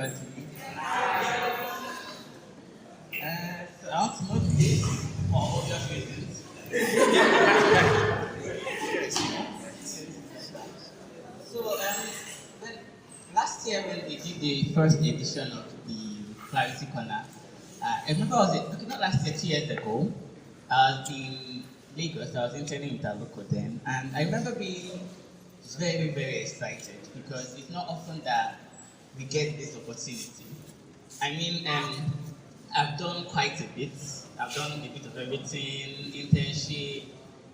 everybody. So I want to know this for obvious reasons. So, when, last year when we did the first edition of the Clarity Corner, I remember okay, not last year, 2 years ago, I was in Lagos, I was interning with a local then, and I remember being very, very excited because it's not often that we get this opportunity. I mean, I've done quite a bit. I've done a bit of everything: internship,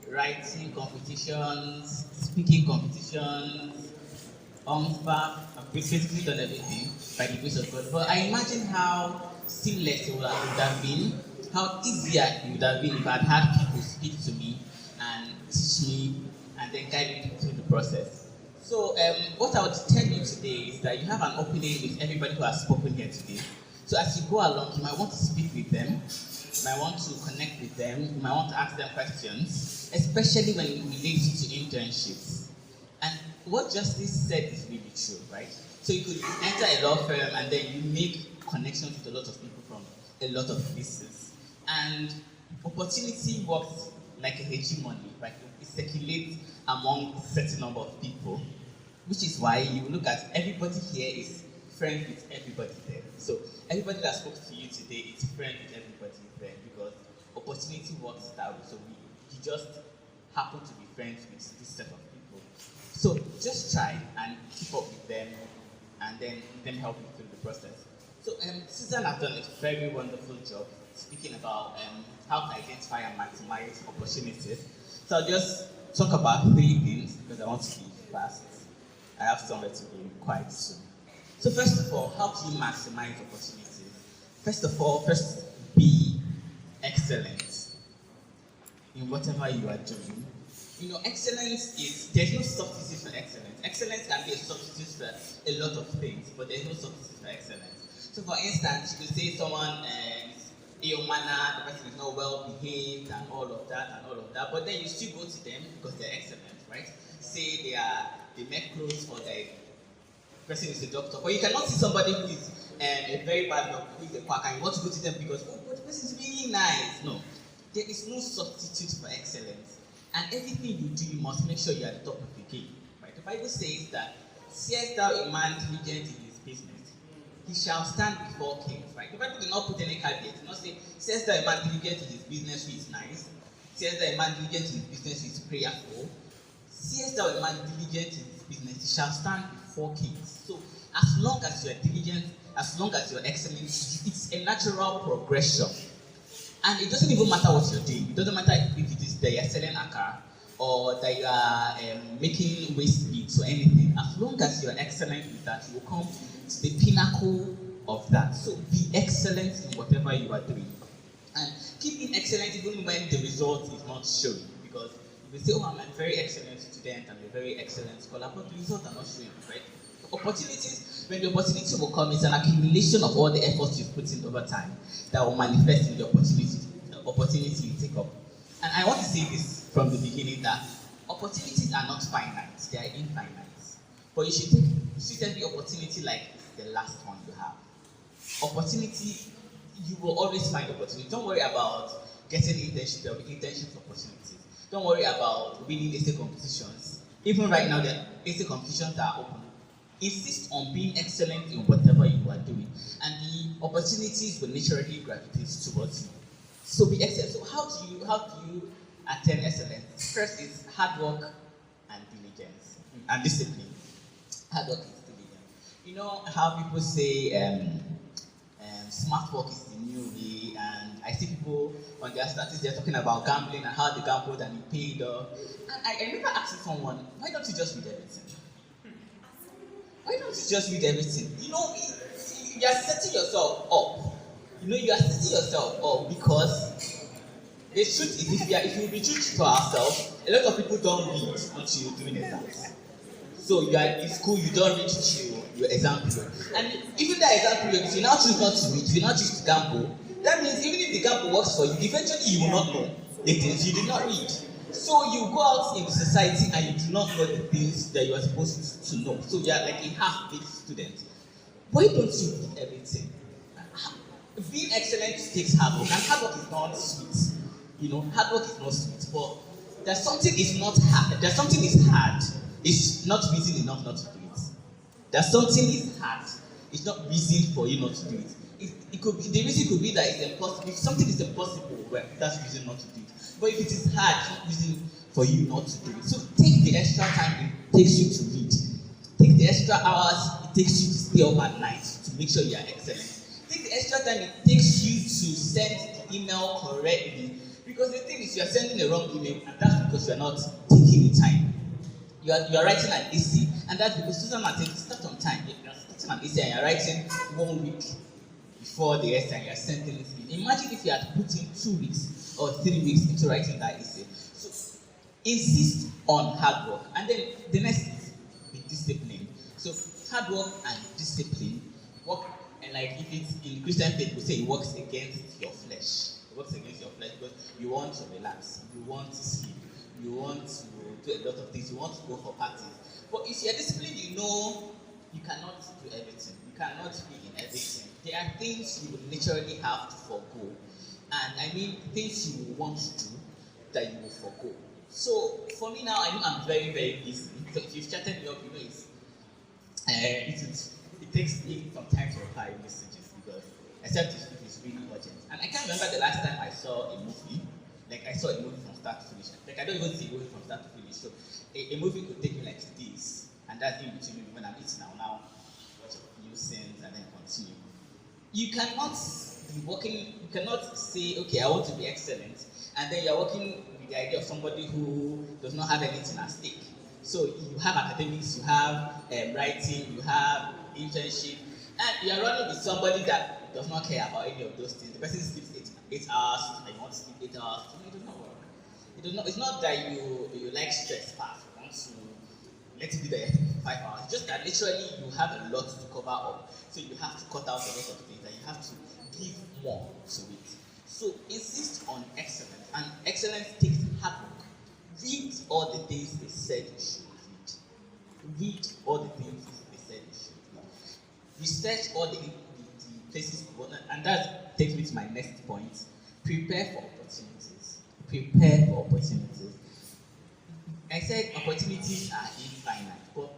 writing competitions, speaking competitions, I've basically done everything by the grace of God. But I imagine how seamless it would have been, how easier it would have been if I'd had people speak to me and teach me and then guide me through the process. So what I would tell you today is that you have an opening with everybody who has spoken here today. So as you go along, you might want to speak with them, you might want to connect with them, you might want to ask them questions, especially when it relates to internships. And what Justice said is really true, right? So you could enter a law firm and then you make connections with a lot of people from a lot of places. And opportunity works like a hegemony, right? It circulates among a certain number of people, which is why you look at everybody here is friends with everybody there. So everybody that spoke to you today is friends with everybody there because opportunity works that way. So you just happen to be friends with this set of people. So just try and keep up with them and then them help you through the process. So Susan has done a very wonderful job speaking about how to identify and maximize opportunities. So I'll just talk about 3 things because I want to be fast. I have somewhere to be quite soon. So first of all, how do you maximize opportunities? First of all, be excellent in whatever you are doing. You know, excellence there's no substitute for excellence. Excellence can be a substitute for a lot of things, but there's no substitute for excellence. So for instance, you could say someone is ill-mannered, the person is not well-behaved, and all of that, but then you still go to them because they're excellent, right? Say they make clothes for the person is a doctor, but you cannot see somebody who is a very bad doctor, who is a quack, and you want to go to them because, oh, but the person is really nice. No, there is no substitute for excellence. And everything you do, you must make sure you are at the top of the game. Right? The Bible says that, seest thou a man diligent in his business, he shall stand before kings. Right? The Bible did not put any caveat. It did not say, seest thou a man diligent in his business who is nice, seest thou a man diligent in his business who is prayerful, seest thou a man diligent in his business, he shall stand before kings. So as long as you are diligent, as long as you are excellent, it's a natural progression. And it doesn't even matter what you're doing. It doesn't matter if it is that you're selling a car or that you are making waste beads or anything. As long as you're excellent with that, you will come to the pinnacle of that. So be excellent in whatever you are doing. And keep being excellent even when the result is not showing. Because if you say, oh, I'm a very excellent student, I'm a very excellent scholar, but the results are not showing, right? Opportunities, when the opportunity will come, it's an accumulation of all the efforts you've put in over time that will manifest in the opportunity you take up. And I want to say this from the beginning that opportunities are not finite, they are infinite. But you should treat every opportunity like it's the last one you have. Opportunity, you will always find opportunity. Don't worry about getting internship, there will be internship opportunities. Don't worry about winning essay competitions. Even right now, the essay competitions are open. Insist on being excellent in whatever you are doing, and the opportunities will naturally gravitate towards you. So be excellent. So how do you attain excellence? First is hard work and diligence and discipline. Hard work is diligence. You know how people say smart work is the new way, and I see people on their status they're talking about gambling and how they gambled and it paid off. And I remember asking someone, why don't you just read everything? Why don't you just read everything? You know, you are setting yourself up. You are setting yourself up because the truth is, if you be true to ourselves, a lot of people don't read until doing exams. So you are in school, you don't read till your exam period. And even that exam period, if you now choose not to read, if you now choose to gamble, that means even if the gamble works for you, eventually you will not know the things you did not read. So you go out in the society and you do not know the things that you are supposed to know. So you are like a half-baked student. Why don't you do everything? Being excellent takes hard work, and hard work is not sweet. Hard work is not sweet, but there's something is not hard. There's something is hard. It's not reason enough not to do it. There's something is hard. It's not reason for you not to do it. It could be the reason could be that it's impossible. If something is impossible, well, that's reason not to do it. But if it is hard, it's not reason for you not to do it. So take the extra time it takes you to read. Take the extra hours it takes you to stay up at night to make sure you are excellent. Take the extra time it takes you to send the email correctly. Because the thing is, you are sending a wrong email, and that's because you are not taking the time. You are writing an essay, and that's because Susan Martin start on time. You are starting an essay and you are writing 1 week before the essay and you are sending it in. Imagine if you had put in 2 weeks or 3 weeks into writing that essay. So insist on hard work, and then the next is be disciplined. So hard work and discipline work, and like if it's in Christian faith, we say it works against your flesh. It works against your flesh because you want to relax, you want to sleep, you want to do a lot of things, you want to go for parties. But if you're disciplined, you cannot do everything. You cannot be in everything. There are things you will literally have to forego. And I mean things you will want to do that you will forego. So for me now, I know I'm very, very busy. So if you've chatted me up, it takes me some time to reply messages because except if it's really urgent. And I can't remember the last time I saw a movie. Like I saw a movie from start to finish. Like I don't even see a movie from start to finish. So a movie could take me like days, and that's in between when I'm eating now watch a few scenes and then continue. You cannot be working. You cannot say, okay, I want to be excellent, and then you're working with the idea of somebody who does not have anything at stake. So you have academics, you have writing, you have internship, and you're running with somebody that does not care about any of those things. The person sleeps 8 hours, and you want to sleep 8 hours. It does not work. It's not that you like stress fast. You want to let it be there for 5 hours. It's just that literally you have a lot to cover up. So you have to cut out a lot of things and you have to give more to it. So insist on excellence. And excellence takes hard work. Read all the things they said you should read. Read all the things they said you should read. Research all the places you want. And that takes me to my next point. Prepare for opportunities. Prepare for opportunities. I said opportunities are infinite, but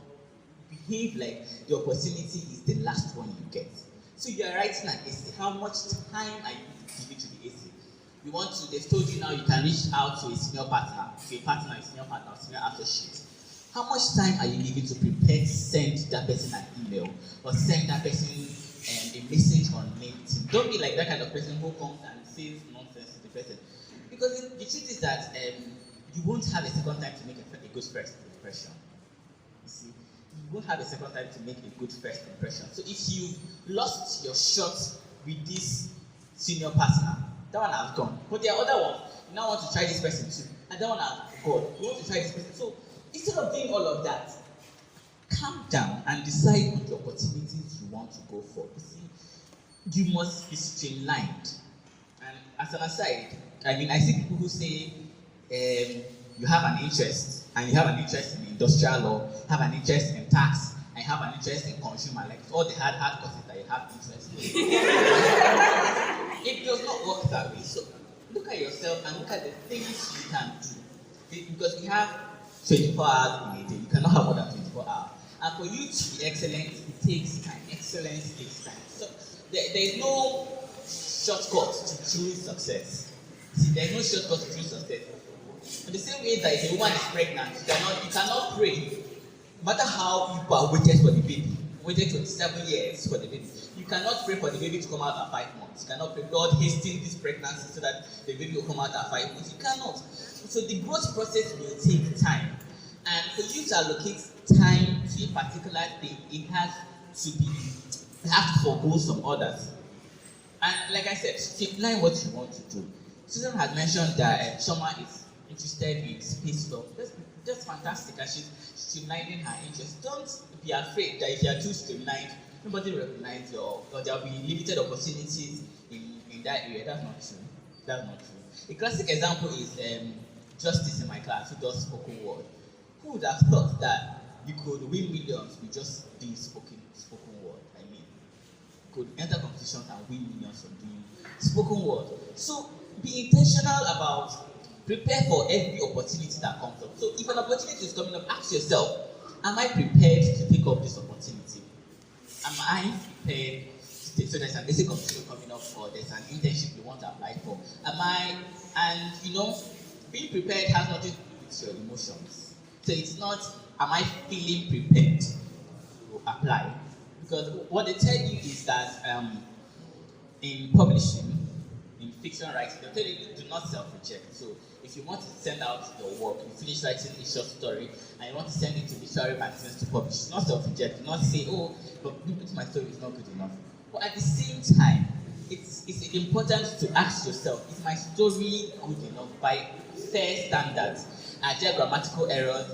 behave like the opportunity is the last one you get. So you are writing an essay. How much time are you giving to the essay? They've told you now you can reach out to a senior partner, a senior partner, senior associate. How much time are you giving to prepare to send that person an email or send that person a message on LinkedIn? Don't be like that kind of person who comes and says nonsense to the person. Because the truth is that you won't have a second time to make a good first impression. You see, you won't have a second time to make a good first impression. So if you lost your shot with this senior partner, that one has gone. But there are other ones. You now want to try this person too, and that one has gone. You want to try this person. So instead of doing all of that, calm down and decide on the opportunities you want to go for. You see, you must be streamlined. And as an aside, I mean, I see people who say you have an interest, and you have an interest in industrial law, have an interest in tax, and have an interest in consumer, like all the hard courses that you have interest in. It does not work that way. So look at yourself and look at the things you can do. Because we have 24 hours in a day. You cannot have more than 24 hours. And for you to be excellent, it takes time. Excellence takes time. So there is no shortcut to true success. See, there is no shortcut to true success. In the same way that if a woman is pregnant, you cannot pray. No matter how you are waited for the baby, waited 27 years for the baby, you cannot pray for the baby to come out at 5 months. You cannot pray, God, hasten this pregnancy so that the baby will come out at 5 months. You cannot. So the growth process will take time. And for you to allocate time to a particular thing, it has to be, you have to forego some others. And like I said, streamline what you want to do. Susan has mentioned that Chizoma is interested in space stuff. That's fantastic, and she's streamlining her interest. Don't be afraid that if you are too streamlined, nobody will recognize you, or there will be limited opportunities in that area. That's not true. That's not true. A classic example is Justice in my class, who does spoken word. Who would have thought that you could win millions with just doing spoken word? I mean, could enter competitions and win millions from doing spoken word. So be intentional about prepare for every opportunity that comes up. So if an opportunity is coming up, ask yourself, am I prepared to take up this opportunity? Am I prepared to take, so there's an basic competition coming up or there's an internship you want to apply for? Am I, and being prepared has nothing to do with your emotions. So it's not, am I feeling prepared to apply? Because what they tell you is that in publishing, in fiction writing, they'll tell you do not self-reject. So if you want to send out your work, you finish writing a short story and you want to send it to literary magazines to publish, it's not self-reject. Do not say, oh, but my story is not good enough. But at the same time, it's important to ask yourself, is my story good enough by fair standards? Are there grammatical errors?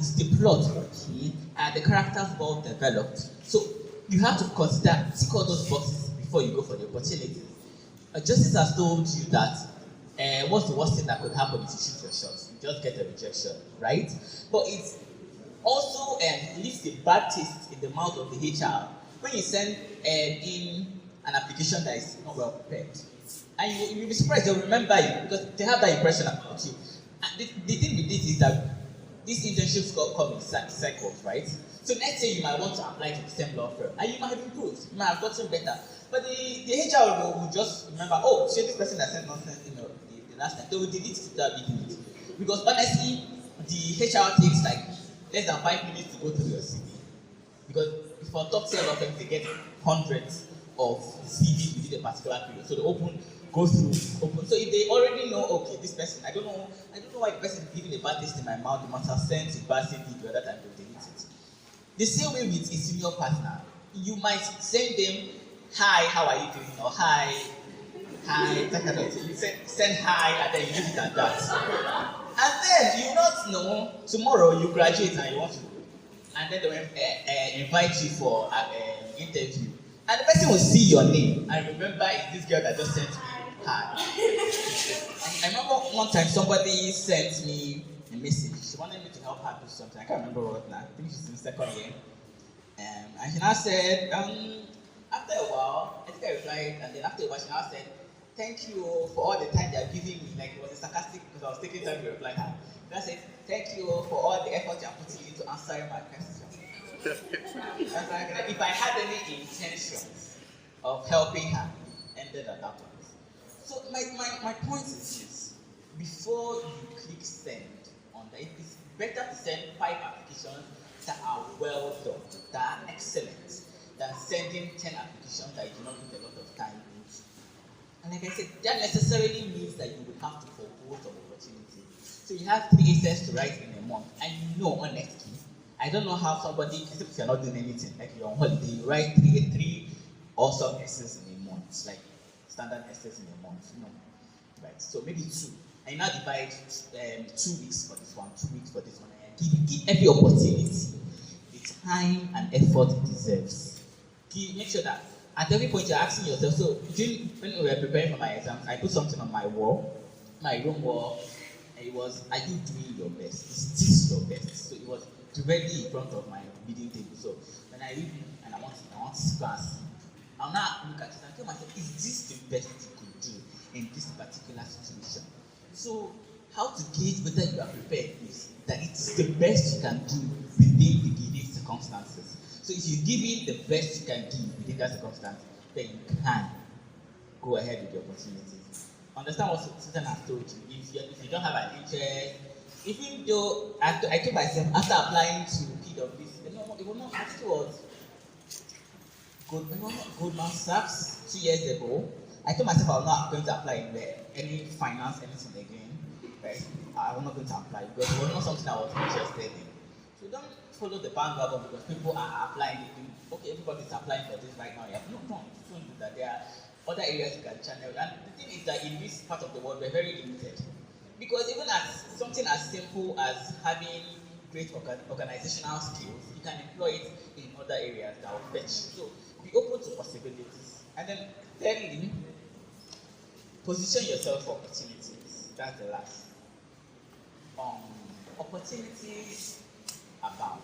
Is the plot okay? Are the characters well developed? So you have to consider, tick all those boxes before you go for the opportunity. Justice has told you that what's the worst thing that could happen if you shoot your shot? You just get a rejection, right? But it also leaves a bad taste in the mouth of the HR when you send in an application that is not well prepared. And you'll be surprised, they'll remember you because they have that impression about you. And the thing with this is that these internships come in cycles, right? So let's say you might want to apply to the same law firm and you might have improved, you might have gotten better. But the HR will just remember, oh, so this person that sent nonsense the last time, they will delete it without reading it. Because honestly, the HR takes like less than 5 minutes to go through your CV. Because for top tier law firms, they get hundreds of CVs within a particular period. So they go through. So if they already know, okay, this person, I don't know why the person is giving a bad taste in my mouth, they must have sent a bad CV the other time to delete it. The same way with a senior partner, you might send them, hi, how are you doing? Or hi, that kind of thing. You send hi and then you leave it at that. And then you not know, tomorrow you graduate and you want to go. And then they will invite you for an interview. And the person will see your name and remember, it's this girl that just sent me hi. I remember one time somebody sent me a message. She wanted me to help her do something. I can't remember what now. I think she's in second year. And she now said, after a while, I think I replied, and then after a while, she now said, thank you for all the time they are giving me. Like, it was a sarcastic because I was taking time to reply her. And I said, thank you for all the effort you are putting into answering my question. If I had any intentions of helping her, it ended at that point. So my point is this: before you click send on that, it's better to send 5 applications that are well done, that are excellent, than sending 10 applications that you do not put a lot of time into. And like I said, that necessarily means that you will have to forgo some opportunity. So you have 3 essays to write in a month, and you know honestly, I don't know how somebody, if you're not doing anything, like you're on holiday, you write 3 awesome essays in a month, like standard essays in a month, right? So maybe 2. And you now divide 2 weeks for this one, 2 weeks for this one, and give every opportunity the time and effort it deserves. Make sure that at every point you're asking yourself, so when we were preparing for my exams, I put something on my wall, my room wall, and it was, are you doing your best? Is this your best? So it was directly in front of my reading table. So when I read and I want to go and sleep, I'll now look at it and tell myself, is this the best you could do in this particular situation? So how to gauge whether you are prepared is that it's the best you can do within the given circumstances. So if you give it the best you can do within that circumstance, then you can go ahead with the opportunities. Understand what Susan has told you. If you don't have an interest, even though I told myself after applying to PwC, it was not afterwards. Goldman Sachs 2 years ago, I told myself I was not going to apply in any finance, anything again. Right? I was not going to apply because it was not something I was interested in. So don't follow the bandwagon because people are applying. They think, okay, everybody's applying for this right now. Yeah. No, don't do that. There are other areas you can channel. And the thing is that in this part of the world, we're very limited. Because even as something as simple as having great organizational skills, you can employ it in other areas that will fetch. So be open to possibilities. And then thirdly, position yourself for opportunities. That's the last. Opportunities abound.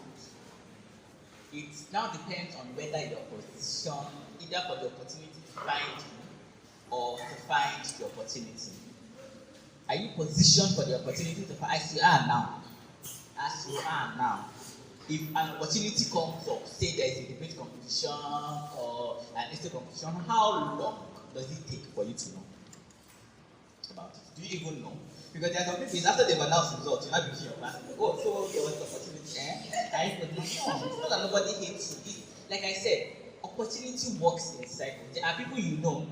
It now depends on whether your position, either for the opportunity to find you or to find the opportunity. Are you positioned for the opportunity to find as you are now? As you are now. If an opportunity comes up, say there is a debate competition or an essay competition, how long does it take for you to know about it? Do you even know? Because there are some people, it's after they've announced results, you might be your class. Oh, so there was an opportunity. I could not. No, it's not that nobody hates you. Like I said, opportunity works in cycles. There are people you know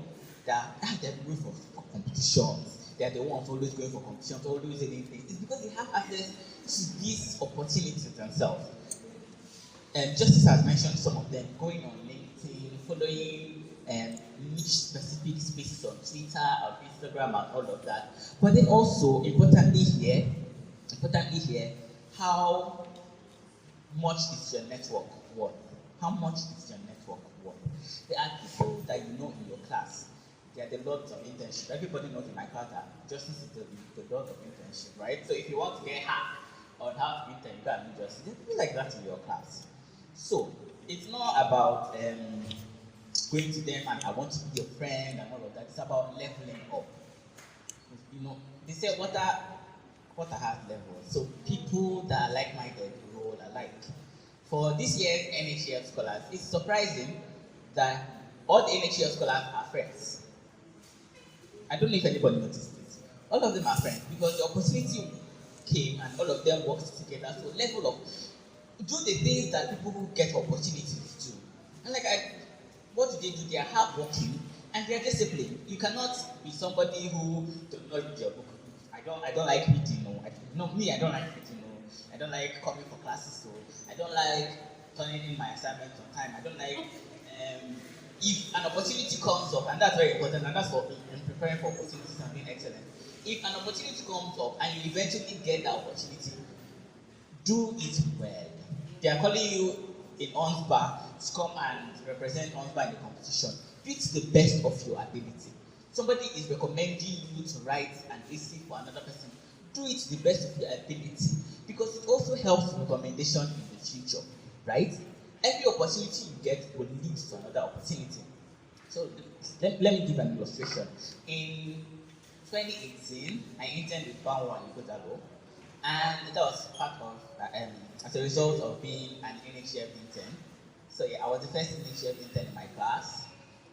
that they're going for competitions. They are the ones always going for competitions, always doing things. It's because they have access to these opportunities themselves. And Justice has mentioned some of them, going on LinkedIn, following niche specific spaces on Twitter or Instagram and all of that. But then also, importantly here, how much is your network worth? How much is your network worth? There are people that you know in your class. There are the lots of internship. Everybody knows in my class that justice is the lot of internship, right? So if you want to get hacked on how to intern, you can do justice. There's people like that in your class. So it's not about going to them and I want to be your friend and all of that. It's about leveling up. You know, they say water has levels. So people that are like-minded roll alike. For this year's NHF scholars, it's surprising that all the NHF scholars are friends. I don't know if anybody noticed this. All of them are friends because the opportunity came and all of them worked together. So level up. Do the things that people who get opportunities do. And what do? They are hardworking and they are disciplined. You cannot be somebody who does not read your book. I don't like reading. I don't like reading. I don't like coming for classes. So I don't like turning in my assignments on time. I don't like if an opportunity comes up, and that's very important, and that's for me in preparing for opportunities and being excellent. If an opportunity comes up and you eventually get that opportunity, do it well. They are calling you in ONSBA to come and represent ONSBA in the competition. Do it to the best of your ability. Somebody is recommending you to write an essay for another person. Do it to the best of your ability because it also helps recommendation in the future, right? Every opportunity you get will lead to another opportunity. So let me give an illustration. In 2018, I interned with Banwa in Kotalo, and that was part of as a result of being an NHF intern. So yeah, I was the first NHF intern in my class,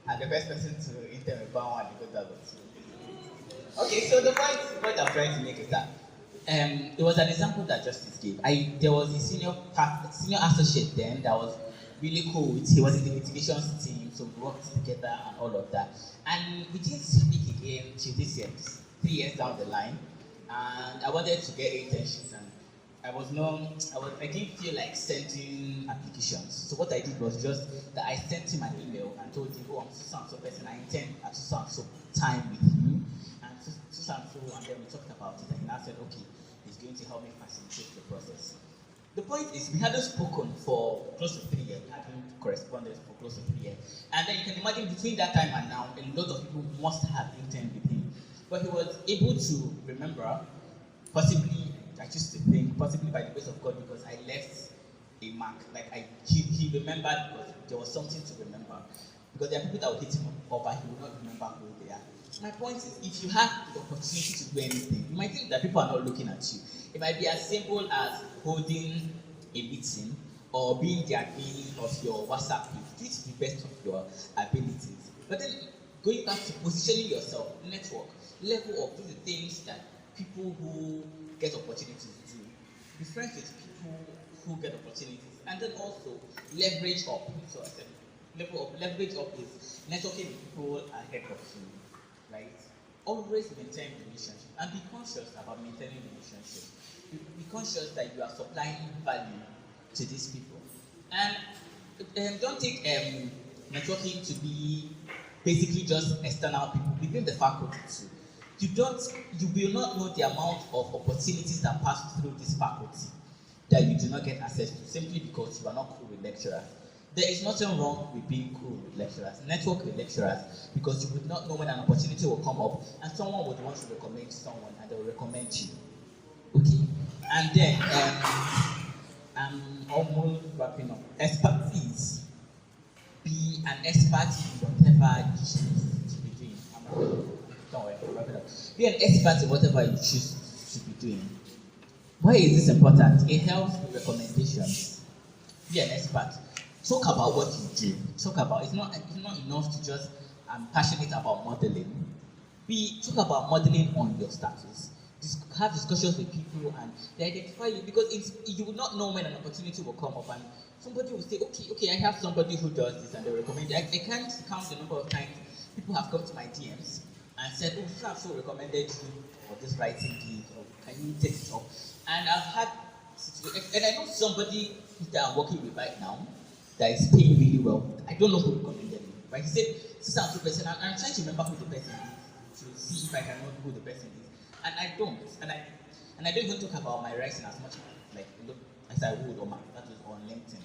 and the first person to intern with Banwa in Kotalo too. Okay, so the point I'm trying to make is that it was an example that Justice gave. There was a senior associate then that was really cool. He was in the litigations team, so we worked together and all of that. And we didn't speak again till this year, 3 years down the line. And I wanted to get internships, and I didn't feel like sending applications. So what I did was just that I sent him an email and told him, oh, I'm so person, I intend at so time with you. And then we talked about it, and he now said, okay, he's going to help me facilitate the process. The point is, we hadn't spoken for close to 3 years. We hadn't corresponded for close to 3 years. And then you can imagine between that time and now, a lot of people must have interned with him. But he was able to remember, possibly, I choose to think, possibly by the grace of God, because I left a mark. He remembered because there was something to remember. Because there are people that will hit him up, but he will not remember who they are. My point is, if you have the opportunity to do anything, you might think that people are not looking at you. It might be as simple as holding a meeting or being the admin of your WhatsApp page. Do it to the best of your abilities. But then going back to positioning yourself, network, level up, do the things that people who get opportunities do. Be friends with people who get opportunities. And then also leverage up. So I said leverage up is networking with people ahead of you. Right? Always maintain relationship and be conscious about maintaining relationships. Be conscious that you are supplying value to these people. And don't take networking to be basically just external people within the faculty too. You will not know the amount of opportunities that pass through this faculty that you do not get access to simply because you are not cool with lecturers. There is nothing wrong with being cool with lecturers. Network with lecturers because you would not know when an opportunity will come up and someone would want to recommend someone and they will recommend you. Okay? And then I'm almost wrapping up. Expertise. Be an expert in whatever you choose to be doing. Don't worry, wrap it up. Be an expert in whatever you choose to be doing. Why is this important? It helps with recommendations. Be an expert. Talk about what you do. Talk about it's not enough to just I'm passionate about modeling. Talk about modeling on your status. Have discussions with people and they identify you because you will not know when an opportunity will come up and somebody will say, okay, I have somebody who does this and they recommend it. I can't count the number of times people have come to my DMs and said, oh, so recommended you for this writing gig, or can you take it up? And I've had situations, and I know somebody that I'm working with right now that is paying really well. I don't know who recommended me, but he said, sister, I'm trying to remember who the person is to see if I can know who the person is. And I don't. And I don't even talk about my writing as much as I would on LinkedIn.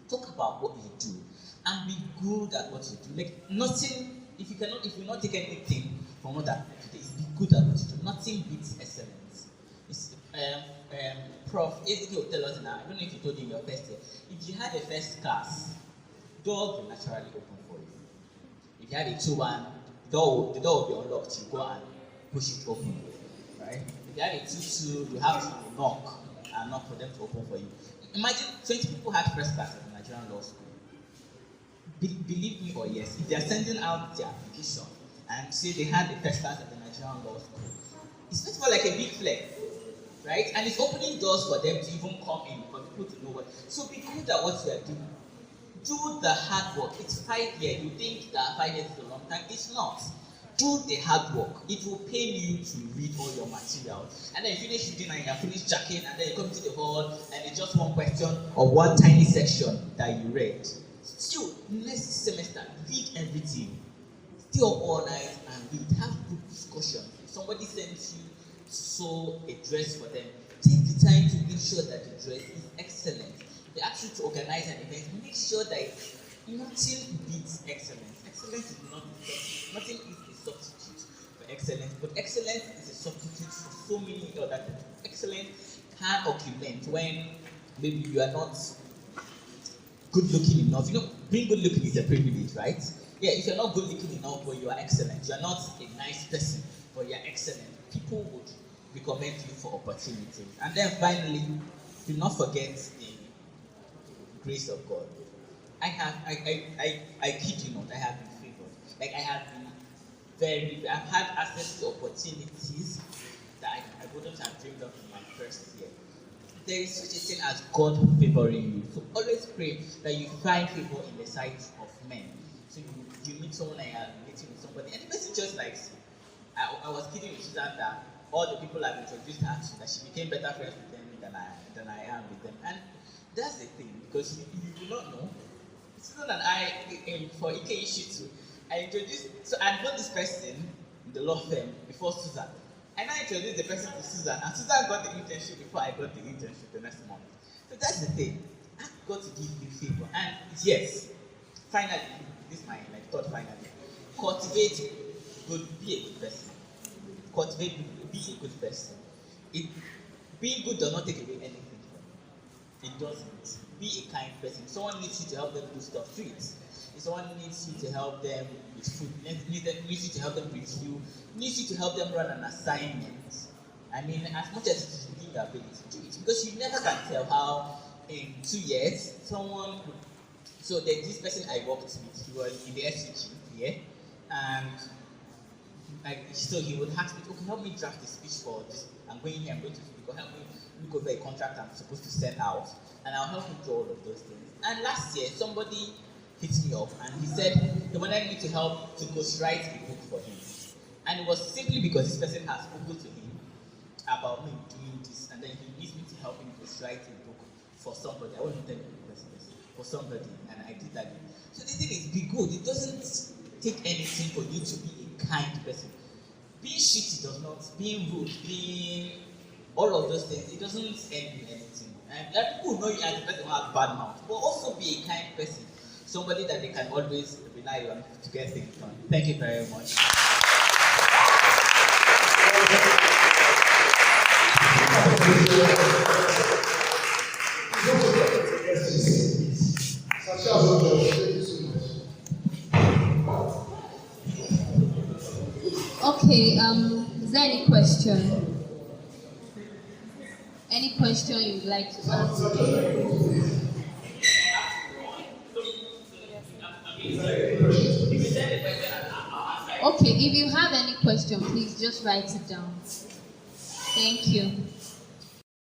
Talk about what you do and be good at what you do. Like nothing, if you not take anything from what that today, be good at what you do. Nothing beats excellence. It's Prof. Ezekiel will tell us now, I don't know if you told him your first year. If you had a first class, doors will naturally open for you. If you had a 2-1, the door will be unlocked, you go and push it open. Right? If you have a 2-2, you have to knock for them to open for you. Imagine 20 people had first class at the Nigerian law school. Believe me or yes, if they are sending out their application and say they had the first class at the Nigerian law school, it's first of all like a big flag, right? And it's opening doors for them to even come in, for people to know what. So be good at what you are doing. Do the hard work. It's 5 years. You think that 5 years is a long time. It's not. Do the hard work. It will pay you to read all your materials. And then you finish reading and you finish checking, and then you come to the hall and it's just one question or one tiny section that you read. Still, next semester, read everything. Stay up all night and read. Have good discussion. If somebody sends you sew a dress for them, take the time to make sure that the dress is excellent. They ask you to organize an event, make sure that nothing beats excellence. Excellence is not nothing is a substitute for excellence, but excellence is a substitute for so many other things. Excellence can augment when maybe you are not good looking enough. You know, being good looking is a privilege, right? Yeah, if you're not good looking enough but you are excellent, you are not a nice person but you are excellent, people would recommend you for opportunities. And then finally, do not forget the grace of God. I kid you not, I have been favored. Like I've had access to opportunities that I wouldn't have dreamed of in my first year. There is such a thing as God favoring you. So always pray that you find favor in the sight of men. So you meet someone and you're meeting with somebody, and the person just likes you. I was kidding with Susan that all the people I've introduced her to, that she became better friends with them than I am with them. And that's the thing, because you do not know. Susan and I, for Ike issue too, so I'd known this person in the law firm before Susan. And I introduced the person to Susan, and Susan got the internship before I got the internship the next month. So that's the thing. I've got to give you favor. And yes, finally, this is my thought finally. Cultivate good, be a good person. Cultivate good, be a good person. Being good does not take away anything from you. It doesn't. Be a kind person. If someone needs you to help them do stuff, do it. If someone needs you to help them with food, needs you to help them review, needs you to help them run an assignment, I mean, as much as it is within your ability, do it. Because you never can tell how in 2 years someone would. So there's this person I worked with, he was in the SUG here, and so he would ask me, okay, help me draft the speech for this. I'm going here, I'm going to help me look over a contract I'm supposed to send out, and I'll help him do all of those things. And last year, somebody hit me up and he said he wanted me to help to ghostwrite a book for him. And it was simply because this person has spoken to him about me doing this, and then he needs me to help him ghostwrite a book for somebody. I wasn't telling the person this, for somebody, and I did that. So the thing is, be good. It doesn't take anything for you to be a kind person. Being shitty does not, being rude, being all of those things, it doesn't end in anything. And there are people who know you as a person who has bad mouth, but also be a kind person. Somebody that they can always rely on to get things done. Thank you very much. Okay, is there any question? Any question you'd like to ask? Okay, if you have any question, please just write it down. Thank you.